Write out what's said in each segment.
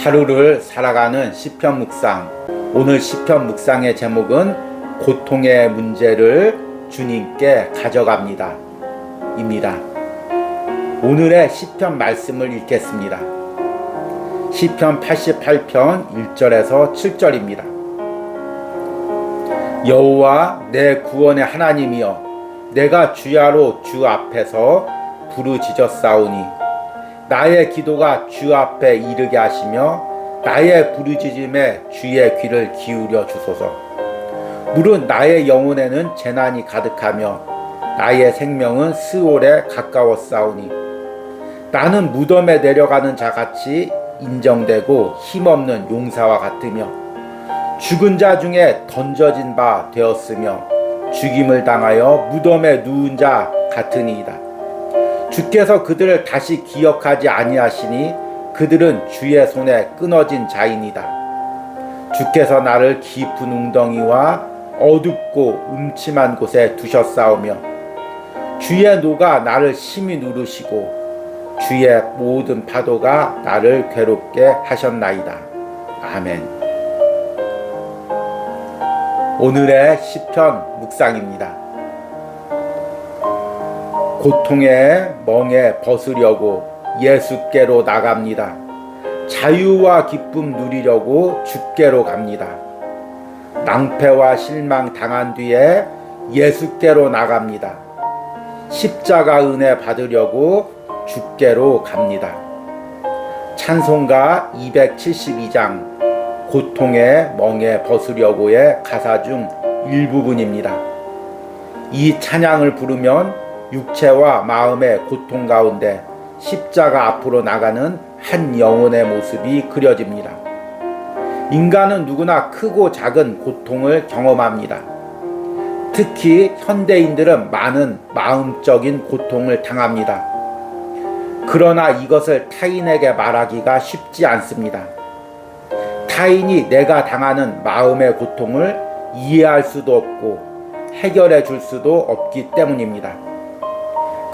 하루를 살아가는 시편 묵상. 오늘 시편 묵상의 제목은 고통의 문제를 주님께 가져갑니다 입니다. 오늘의 시편 말씀을 읽겠습니다. 시편 88편 1절에서 7절입니다. 여호와 내 구원의 하나님이여, 내가 주야로 주 앞에서 부르짖었사오니 나의 기도가 주 앞에 이르게 하시며 나의 부르짖음에 주의 귀를 기울여 주소서. 무릇 나의 영혼에는 재난이 가득하며 나의 생명은 스올에 가까웠사오니 나는 무덤에 내려가는 자같이 인정되고 힘없는 용사와 같으며 죽은 자 중에 던져진 바 되었으며 죽임을 당하여 무덤에 누운 자 같으니이다. 주께서 그들을 다시 기억하지 아니하시니 그들은 주의 손에 끊어진 자이니이다. 주께서 나를 깊은 웅덩이와 어둡고 음침한 곳에 두셨사오며 주의 노가 나를 심히 누르시고 주의 모든 파도가 나를 괴롭게 하셨나이다. 아멘. 오늘의 시편 묵상입니다. 고통의 멍에 벗으려고 예수께로 나갑니다. 자유와 기쁨 누리려고 주께로 갑니다. 낭패와 실망 당한 뒤에 예수께로 나갑니다. 십자가 은혜 받으려고 주께로 갑니다. 찬송가 272장 고통의 멍에 벗으려고의 가사 중 일부분입니다. 이 찬양을 부르면 육체와 마음의 고통 가운데 십자가 앞으로 나가는 한 영혼의 모습이 그려집니다. 인간은 누구나 크고 작은 고통을 경험합니다. 특히 현대인들은 많은 마음적인 고통을 당합니다. 그러나 이것을 타인에게 말하기가 쉽지 않습니다. 타인이 내가 당하는 마음의 고통을 이해할 수도 없고 해결해 줄 수도 없기 때문입니다.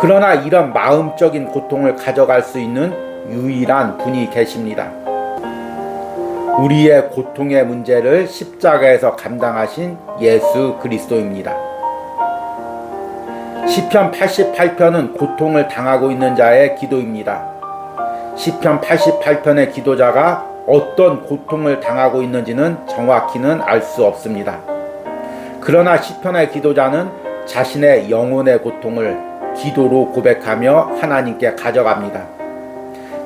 그러나 이런 마음적인 고통을 가져갈 수 있는 유일한 분이 계십니다. 우리의 고통의 문제를 십자가에서 감당하신 예수 그리스도입니다. 시편 88편은 고통을 당하고 있는 자의 기도입니다. 시편 88편의 기도자가 어떤 고통을 당하고 있는지는 정확히는 알 수 없습니다. 그러나 시편의 기도자는 자신의 영혼의 고통을 기도로 고백하며 하나님께 가져갑니다.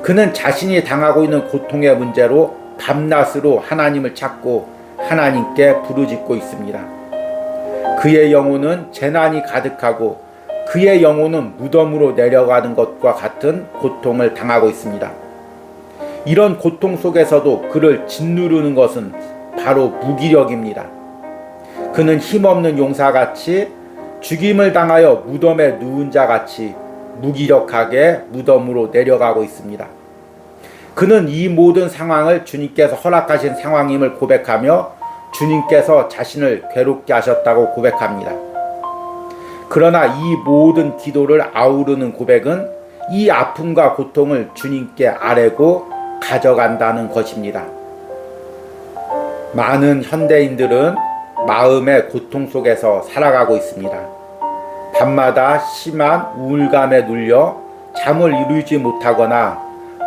그는 자신이 당하고 있는 고통의 문제로 밤낮으로 하나님을 찾고 하나님께 부르짖고 있습니다. 그의 영혼은 재난이 가득하고 그의 영혼은 무덤으로 내려가는 것과 같은 고통을 당하고 있습니다. 이런 고통 속에서도 그를 짓누르는 것은 바로 무기력입니다. 그는 힘없는 용사같이 죽임을 당하여 무덤에 누운 자같이 무기력하게 무덤으로 내려가고 있습니다. 그는 이 모든 상황을 주님께서 허락하신 상황임을 고백하며 주님께서 자신을 괴롭게 하셨다고 고백합니다. 그러나 이 모든 기도를 아우르는 고백은 이 아픔과 고통을 주님께 아뢰고 가져간다는 것입니다. 많은 현대인들은 마음의 고통 속에서 살아가고 있습니다. 밤마다 심한 우울감에 눌려 잠을 이루지 못하거나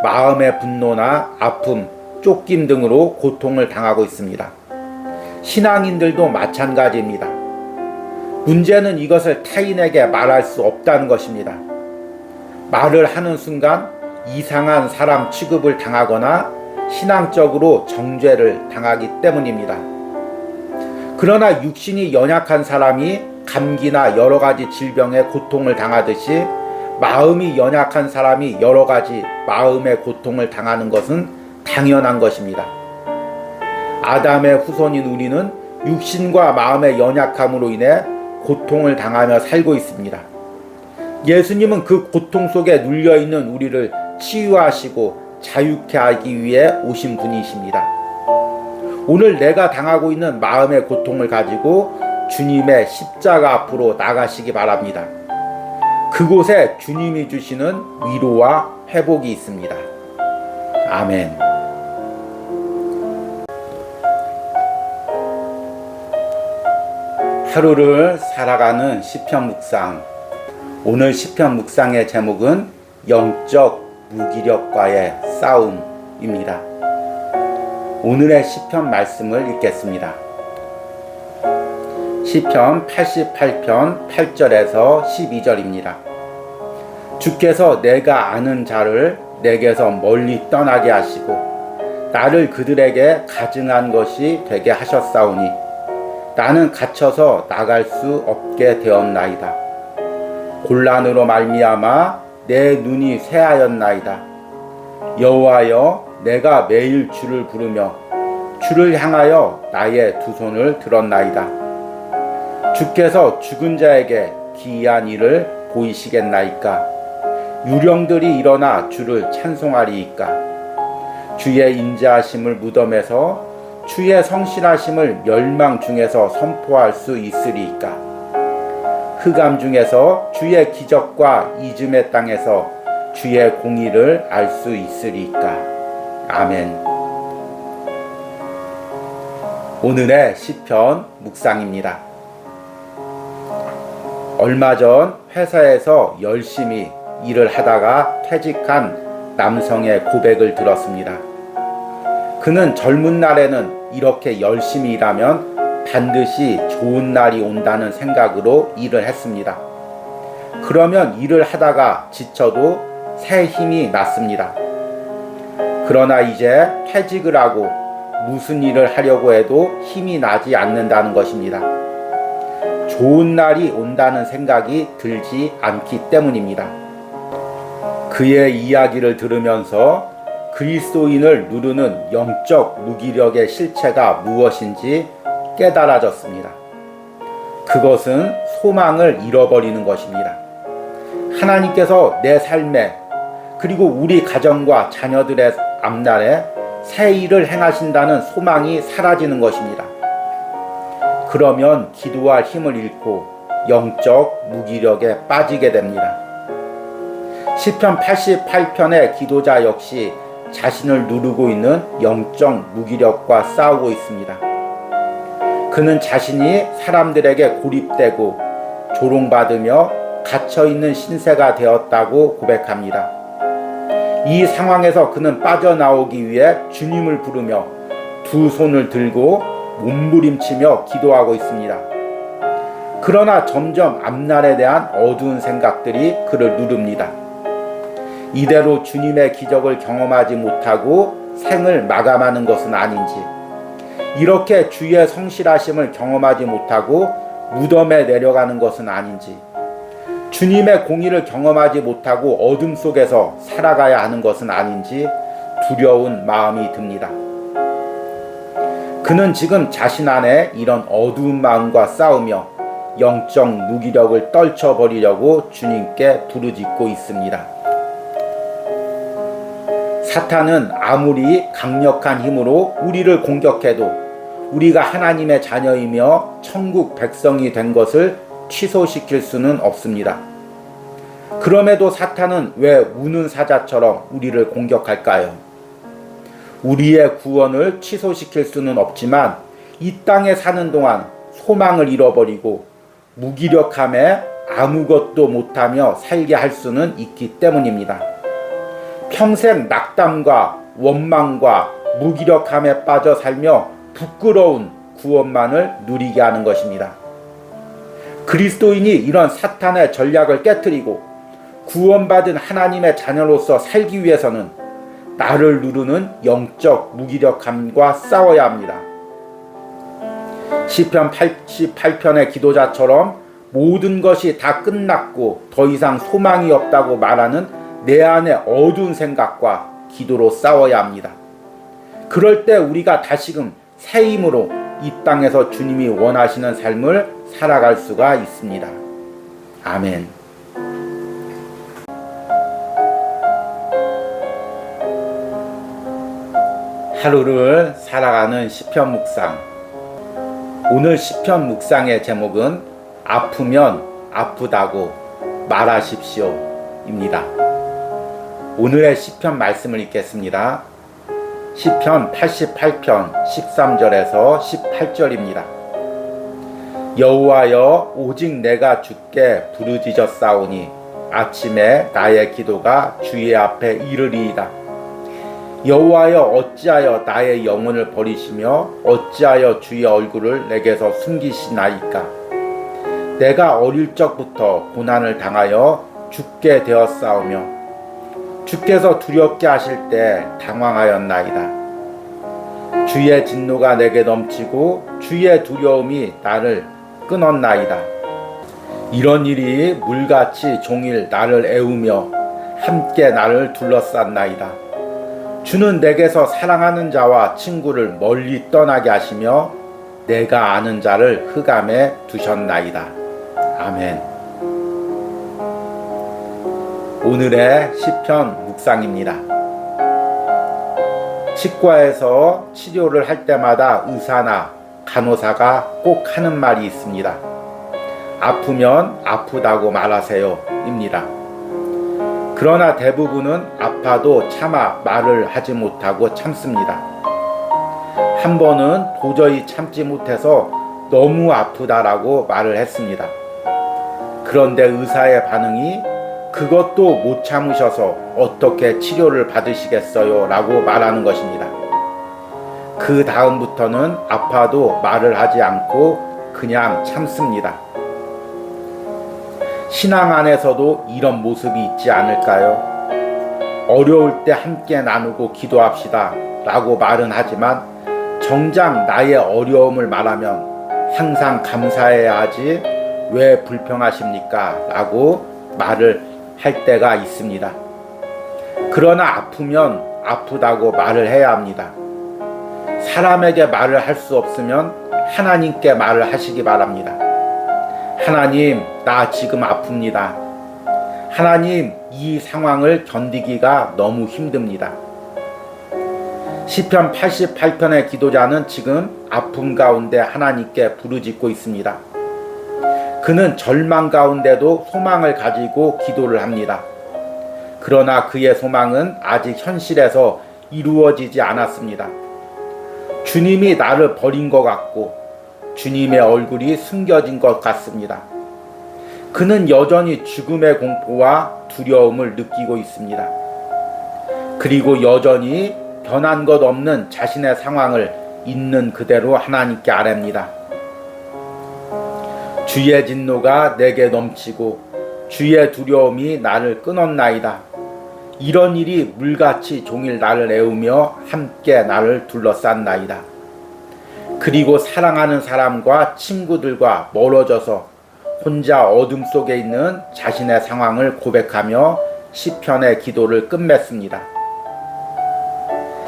마음의 분노나 아픔, 쫓김 등으로 고통을 당하고 있습니다. 신앙인들도 마찬가지입니다. 문제는 이것을 타인에게 말할 수 없다는 것입니다. 말을 하는 순간 이상한 사람 취급을 당하거나 신앙적으로 정죄를 당하기 때문입니다. 그러나 육신이 연약한 사람이 감기나 여러 가지 질병의 고통을 당하듯이 마음이 연약한 사람이 여러 가지 마음의 고통을 당하는 것은 당연한 것입니다. 아담의 후손인 우리는 육신과 마음의 연약함으로 인해 고통을 당하며 살고 있습니다. 예수님은 그 고통 속에 눌려있는 우리를 치유하시고 자유케 하기 위해 오신 분이십니다. 오늘 내가 당하고 있는 마음의 고통을 가지고 주님의 십자가 앞으로 나가시기 바랍니다. 그곳에 주님이 주시는 위로와 회복이 있습니다. 아멘. 하루를 살아가는 시편 묵상. 오늘 시편 묵상의 제목은 영적 무기력과의 싸움입니다. 오늘의 시편 말씀을 읽겠습니다. 시편 88편 8절에서 12절입니다. 주께서 내가 아는 자를 내게서 멀리 떠나게 하시고 나를 그들에게 가증한 것이 되게 하셨사오니 나는 갇혀서 나갈 수 없게 되었나이다. 곤란으로 말미암아 내 눈이 쇠하였나이다. 여호와여, 내가 매일 주를 부르며 주를 향하여 나의 두 손을 들었나이다. 주께서 죽은 자에게 기이한 일을 보이시겠나이까? 유령들이 일어나 주를 찬송하리이까? 주의 인자하심을 무덤에서 주의 성실하심을 멸망 중에서 선포할 수 있으리이까? 흑암 중에서 주의 기적과 이즘의 땅에서 주의 공의를 알 수 있으리이까? 아멘. 오늘의 시편 묵상입니다. 얼마 전 회사에서 열심히 일을 하다가 퇴직한 남성의 고백을 들었습니다. 그는 젊은 날에는 이렇게 열심히 일하면 반드시 좋은 날이 온다는 생각으로 일을 했습니다. 그러면 일을 하다가 지쳐도 새 힘이 났습니다. 그러나 이제 퇴직을 하고 무슨 일을 하려고 해도 힘이 나지 않는다는 것입니다. 좋은 날이 온다는 생각이 들지 않기 때문입니다. 그의 이야기를 들으면서 그리스도인을 누르는 영적 무기력의 실체가 무엇인지 깨달아졌습니다. 그것은 소망을 잃어버리는 것입니다. 하나님께서 내 삶에 그리고 우리 가정과 자녀들의 앞날에 새 일을 행하신다는 소망이 사라지는 것입니다. 그러면 기도할 힘을 잃고 영적 무기력에 빠지게 됩니다. 시편 88편의 기도자 역시 자신을 누르고 있는 영적 무기력과 싸우고 있습니다. 그는 자신이 사람들에게 고립되고 조롱받으며 갇혀있는 신세가 되었다고 고백합니다. 이 상황에서 그는 빠져나오기 위해 주님을 부르며 두 손을 들고 몸부림치며 기도하고 있습니다. 그러나 점점 앞날에 대한 어두운 생각들이 그를 누릅니다. 이대로 주님의 기적을 경험하지 못하고 생을 마감하는 것은 아닌지, 이렇게 주의 성실하심을 경험하지 못하고 무덤에 내려가는 것은 아닌지, 주님의 공의를 경험하지 못하고 어둠 속에서 살아가야 하는 것은 아닌지 두려운 마음이 듭니다. 그는 지금 자신 안에 이런 어두운 마음과 싸우며 영적 무기력을 떨쳐버리려고 주님께 부르짖고 있습니다. 사탄은 아무리 강력한 힘으로 우리를 공격해도 우리가 하나님의 자녀이며 천국 백성이 된 것을 취소시킬 수는 없습니다. 그럼에도 사탄은 왜 우는 사자처럼 우리를 공격할까요? 우리의 구원을 취소시킬 수는 없지만 이 땅에 사는 동안 소망을 잃어버리고 무기력함에 아무것도 못하며 살게 할 수는 있기 때문입니다. 평생 낙담과 원망과 무기력함에 빠져 살며 부끄러운 구원만을 누리게 하는 것입니다. 그리스도인이 이런 사탄의 전략을 깨트리고 구원받은 하나님의 자녀로서 살기 위해서는 나를 누르는 영적 무기력함과 싸워야 합니다. 시편 88편의 기도자처럼 모든 것이 다 끝났고 더 이상 소망이 없다고 말하는 내 안의 어두운 생각과 기도로 싸워야 합니다. 그럴 때 우리가 다시금 새 힘으로 이 땅에서 주님이 원하시는 삶을 살아갈 수가 있습니다. 아멘. 하루를 살아가는 시편 묵상. 오늘 시편 묵상의 제목은 아프면 아프다고 말하십시오 입니다. 오늘의 시편 말씀을 읽겠습니다. 시편 88편 13절에서 18절입니다. 여호와여 오직 내가 주께 부르짖었사오니 아침에 나의 기도가 주의 앞에 이르리이다. 여호와여 어찌하여 나의 영혼을 버리시며 어찌하여 주의 얼굴을 내게서 숨기시나이까. 내가 어릴 적부터 고난을 당하여 죽게 되었사오며 주께서 두렵게 하실 때 당황하였나이다. 주의 진노가 내게 넘치고 주의 두려움이 나를 끊었나이다. 이런 일이 물같이 종일 나를 애우며 함께 나를 둘러쌌나이다. 주는 내게서 사랑하는 자와 친구를 멀리 떠나게 하시며 내가 아는 자를 흑암에 두셨나이다. 아멘. 오늘의 시편 묵상입니다. 치과에서 치료를 할 때마다 의사나 간호사가 꼭 하는 말이 있습니다. 아프면 아프다고 말하세요 입니다. 그러나 대부분은 아파도 차마 말을 하지 못하고 참습니다. 한 번은 도저히 참지 못해서 너무 아프다라고 말을 했습니다. 그런데 의사의 반응이 그것도 못 참으셔서 어떻게 치료를 받으시겠어요? 라고 말하는 것입니다. 그 다음부터는 아파도 말을 하지 않고 그냥 참습니다. 신앙 안에서도 이런 모습이 있지 않을까요? 어려울 때 함께 나누고 기도합시다 라고 말은 하지만 정작 나의 어려움을 말하면 항상 감사해야 하지 왜 불평하십니까? 라고 말을 할 때가 있습니다. 그러나 아프면 아프다고 말을 해야 합니다. 사람에게 말을 할 수 없으면 하나님께 말을 하시기 바랍니다. 하나님, 나 지금 아픕니다. 하나님, 이 상황을 견디기가 너무 힘듭니다. 시편 88편의 기도자는 지금 아픔 가운데 하나님께 부르짖고 있습니다. 그는 절망 가운데도 소망을 가지고 기도를 합니다. 그러나 그의 소망은 아직 현실에서 이루어지지 않았습니다. 주님이 나를 버린 것 같고 주님의 얼굴이 숨겨진 것 같습니다. 그는 여전히 죽음의 공포와 두려움을 느끼고 있습니다. 그리고 여전히 변한 것 없는 자신의 상황을 있는 그대로 하나님께 아뢰입니다. 주의 진노가 내게 넘치고 주의 두려움이 나를 끊었나이다. 이런 일이 물같이 종일 나를 애우며 함께 나를 둘러쌌나이다. 그리고 사랑하는 사람과 친구들과 멀어져서 혼자 어둠 속에 있는 자신의 상황을 고백하며 시편의 기도를 끝맺습니다.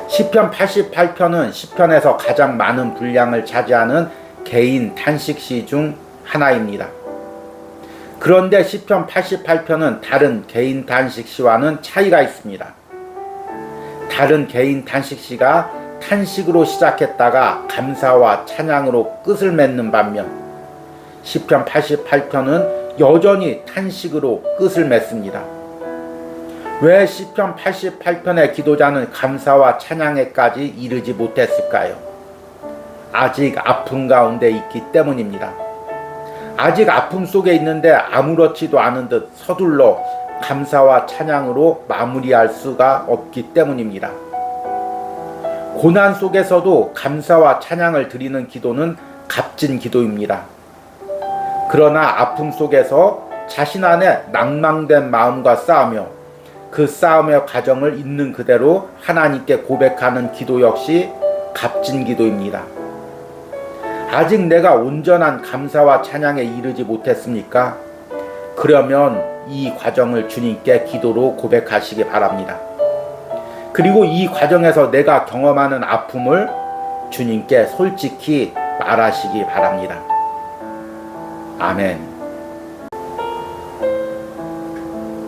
시편 88편은 시편에서 가장 많은 분량을 차지하는 개인 탄식시 중 하나입니다. 그런데 시편 88편은 다른 개인 탄식시와는 차이가 있습니다. 다른 개인 탄식시가 탄식으로 시작했다가 감사와 찬양으로 끝을 맺는 반면 시편 88편은 여전히 탄식으로 끝을 맺습니다. 왜 시편 88편의 기도자는 감사와 찬양에까지 이르지 못했을까요? 아직 아픔 가운데 있기 때문입니다. 아직 아픔 속에 있는데 아무렇지도 않은 듯 서둘러 감사와 찬양으로 마무리할 수가 없기 때문입니다. 고난 속에서도 감사와 찬양을 드리는 기도는 값진 기도입니다. 그러나 아픔 속에서 자신 안에 낭망된 마음과 싸우며 그 싸움의 과정을 있는 그대로 하나님께 고백하는 기도 역시 값진 기도입니다. 아직 내가 온전한 감사와 찬양에 이르지 못했습니까? 그러면 이 과정을 주님께 기도로 고백하시기 바랍니다. 그리고 이 과정에서 내가 경험하는 아픔을 주님께 솔직히 말하시기 바랍니다. 아멘.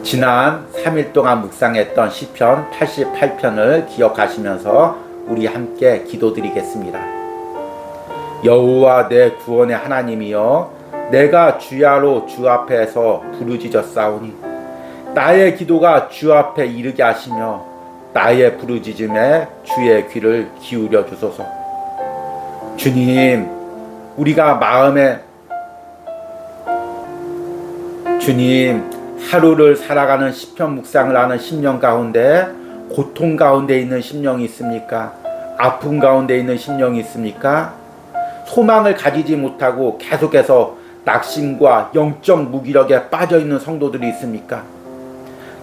지난 3일 동안 묵상했던 시편 88편을 기억하시면서 우리 함께 기도드리겠습니다. 여호와 내 구원의 하나님이여, 내가 주야로 주 앞에서 부르짖었사오니 나의 기도가 주 앞에 이르게 하시며 나의 부르짖음에 주의 귀를 기울여 주소서. 주님, 우리가 마음에 주님, 하루를 살아가는 시편 묵상을 하는 심령 가운데 고통 가운데 있는 심령이 있습니까? 아픔 가운데 있는 심령이 있습니까? 소망을 가지지 못하고 계속해서 낙심과 영적 무기력에 빠져 있는 성도들이 있습니까?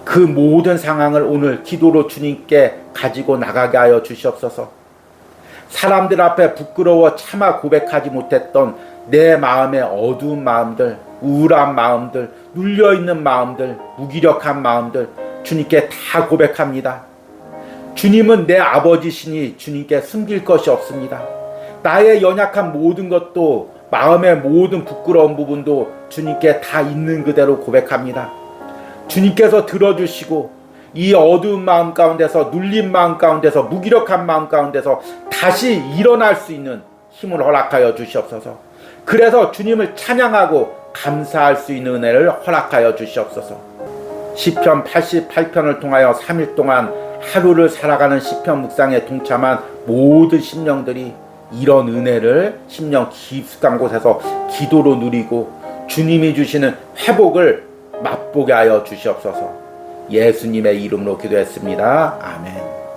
그 모든 상황을 오늘 기도로 주님께 가지고 나가게 하여 주시옵소서. 사람들 앞에 부끄러워 차마 고백하지 못했던 내 마음의 어두운 마음들, 우울한 마음들, 눌려있는 마음들, 무기력한 마음들 주님께 다 고백합니다. 주님은 내 아버지시니 주님께 숨길 것이 없습니다. 나의 연약한 모든 것도, 마음의 모든 부끄러운 부분도 주님께 다 있는 그대로 고백합니다. 주님께서 들어주시고 이 어두운 마음 가운데서, 눌린 마음 가운데서, 무기력한 마음 가운데서 다시 일어날 수 있는 힘을 허락하여 주시옵소서. 그래서 주님을 찬양하고 감사할 수 있는 은혜를 허락하여 주시옵소서. 시편 88편을 통하여 3일 동안 하루를 살아가는 시편 묵상에 동참한 모든 심령들이 이런 은혜를 심령 깊숙한 곳에서 기도로 누리고 주님이 주시는 회복을 맛보게 하여 주시옵소서. 예수님의 이름으로 기도했습니다. 아멘.